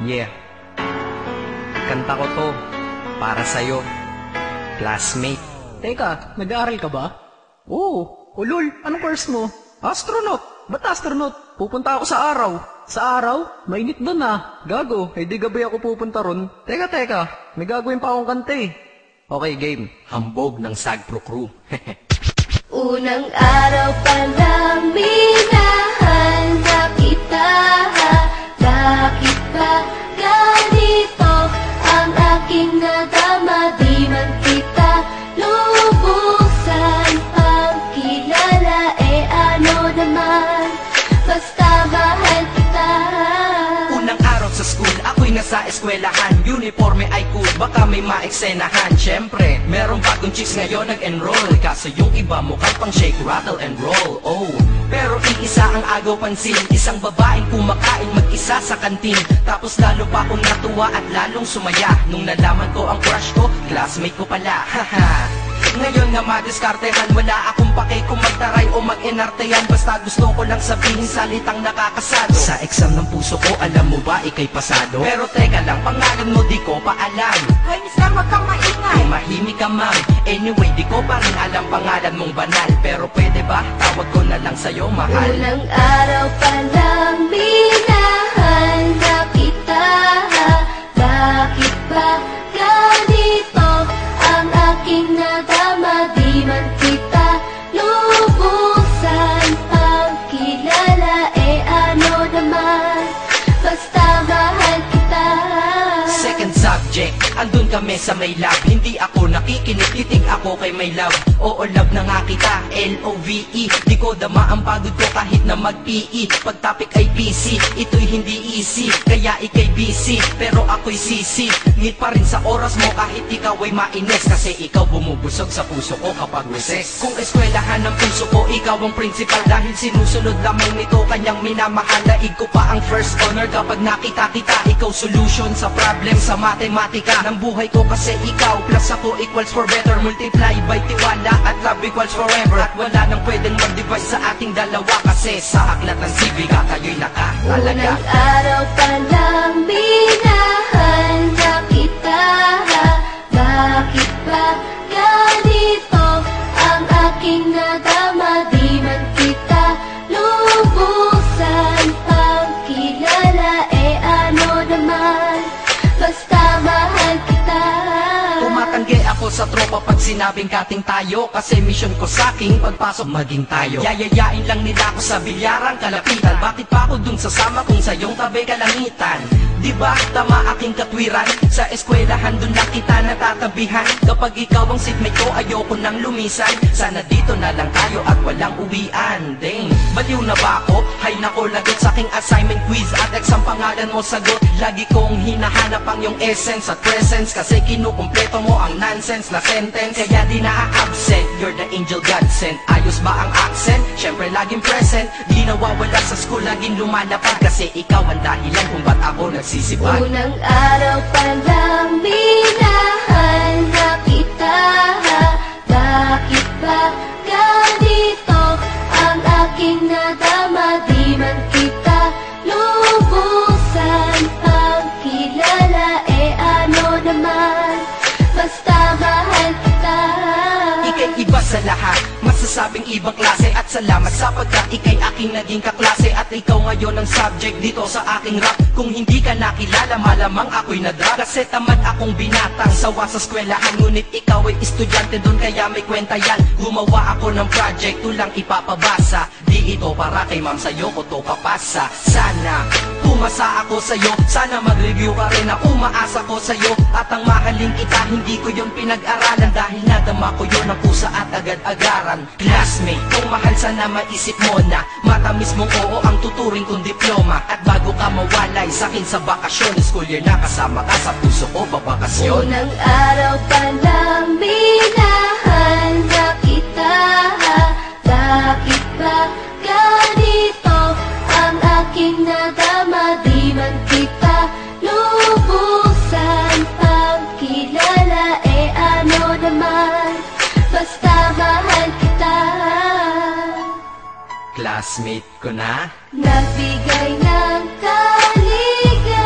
Yeah, kanta ko to para sa'yo, classmate. Teka, nag-aaral ka ba? Oo. Ulol, anong course mo? Astronaut. Ba't astronaut? Pupunta ako sa araw. Sa araw? Mainit doon ah. Gago, di gabi ako pupunta ron. Teka, may gagawin pa akong kanta eh. Okay, game. Hambog ng Sagpro Crew. Unang araw pa lang minahal na kita. Bakit ba ganito ang aking nadama? Di man kita lubusan pang kilala. Ano naman, basta mahal kita. Unang araw sa school, ako'y nasa eskwelahan. Uniforme ay cool, baka may maeksenahan. Siyempre, merong bagong chicks ngayon nag-enroll. Kaso yung iba mukhang pang shake, rattle and roll. Oh, pero iisa ang agaw pansin. Isang babaeng kumakain mag-isa sa kantin. Tapos lalo pa akong natuwa at lalong sumaya nung nalaman ko ang crush ko, classmate ko pala. Haha. Ngayon na madiskartehan, wala akong pake kung magtaray o mag-enartehan. Basta gusto ko lang sabihin salitang nakakasado. Sa exam ng puso ko, alam mo ba ikay pasado? Pero teka lang, pangalan mo di ko pa alam. Hoy, mister, wag kang maingay. Tumahimik ka ma'am. Anyway, di ko pa rin alam pangalan mong banal. Pero pwede ba, tawag ko na lang sa'yo mahal. Unang araw pa lang minahal na kita. Bakit ba ganito ang aking nadama? Di man kita lubusan pang kilala. Ano naman, basta mahal kita. Second subject, andun kami sa may lab. Hindi ako nakikinig, titig ako kay may love. Oo, love na nga kita, L-O-V-E. Di ko dama ang pagod ko kahit na mag-PE. Pag topic ay PC, ito'y hindi easy. Kaya ikay busy, pero ako'y sisi. Ngit pa rin sa oras mo kahit ikaw ay mainis. Kasi ikaw bumubusog sa puso ko kapag recess. Kung eskwelahan ng puso ko, ikaw ang principal. Dahil sinusunod lamang nito kanyang minamahal. Daig ko pa ang first honor kapag nakita kita. Ikaw solution sa problem sa matematika ng buhay ko. Kasi ikaw plus ako equals for better. Multiply by tiwala at love equals forever. At wala nang pwedeng mag-divide sa ating dalawa. Kasi sa aklat ng sibika tayo'y nakatalaga. Unang araw pa lang minahal na kita. Bakit ba ganito ang aking nadama? Di man kita lubusan pang kilala. Ano naman, basta mahal kita. Tumatanggi ako sa tropa pag sinabing kating tayo. Kasi mission ko sa'king pagpasok maging tayo. Yayayain lang nila ako sa bilyarang kalapitan. Bakit pa ako dun sasama kung sa iyong tabi kalangitan? Diba tama aking katwiran? Sa eskwelahan dun lang kita natatabihan. Kapag ikaw ang seatmate ko, ayoko nang lumisan. Sana dito na lang tayo at walang uwian. Dang, baliw na ba ako? Hay nako, lagot sa aking assignment quiz at exam pangalan mo sagot. Lagi kong hinahanap ang iyong essence at presence. Kasi kinukumpleto mo ang nonsense na sentence. Kaya di na-absent, you're the angel God sent. Ayos ba ang accent? Syempre laging present. Di nawawala sa school, laging lumalapad. Kasi ikaw ang dahilan kung ba't ako nagsisipag. Unang araw pa lang minahal na kita. Bakit ba ganito ang aking nadama? Di man kita lubusan pang kilala. Ano naman, basta mahal kita. Ika'y iba sa lahat, masasabing ibang klase. At salamat sapagkat ika'y aking naging kaklase. At ikaw ngayon ang subject dito sa aking rap. Kung hindi ka nakilala, malamang ako'y nadrag. Kasi tamad akong binatang sawa sa eskwelahan. Ngunit ikaw ay estudyante doon, kaya may kwenta yan. Gumawa ako ng project, tulang ipapabasa. Di ito para kay ma'am, sa'yo ko to papasa. Sana pumasa ako sa'yo, sana mag-review ka rin na umaasa ko sa'yo. At ang mahalin kita, hindi ko yun pinag-aralan. Dahil nadama ko yun ang pusa at agad-agaran. Classmate, kung mahal sana maisip mo na matamis mong oo ang tuturing kong diploma. At bago ka mawalay sa'kin sa bakasyon, school year na kasama ka sa puso ko babakasyon. Unang araw pa lang minahal na kita. Bakit ba ganito ang aking nadama? Di man kita lubusan pang kilala. Ano naman, basta mahal kita. Classmate ko na Nagbigay ng kaligaya.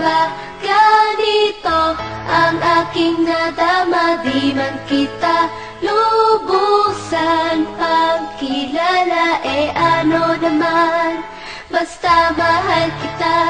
ba ganito ang aking nadama? Di man kita lubusan pagkilala, ano naman, basta mahal kita.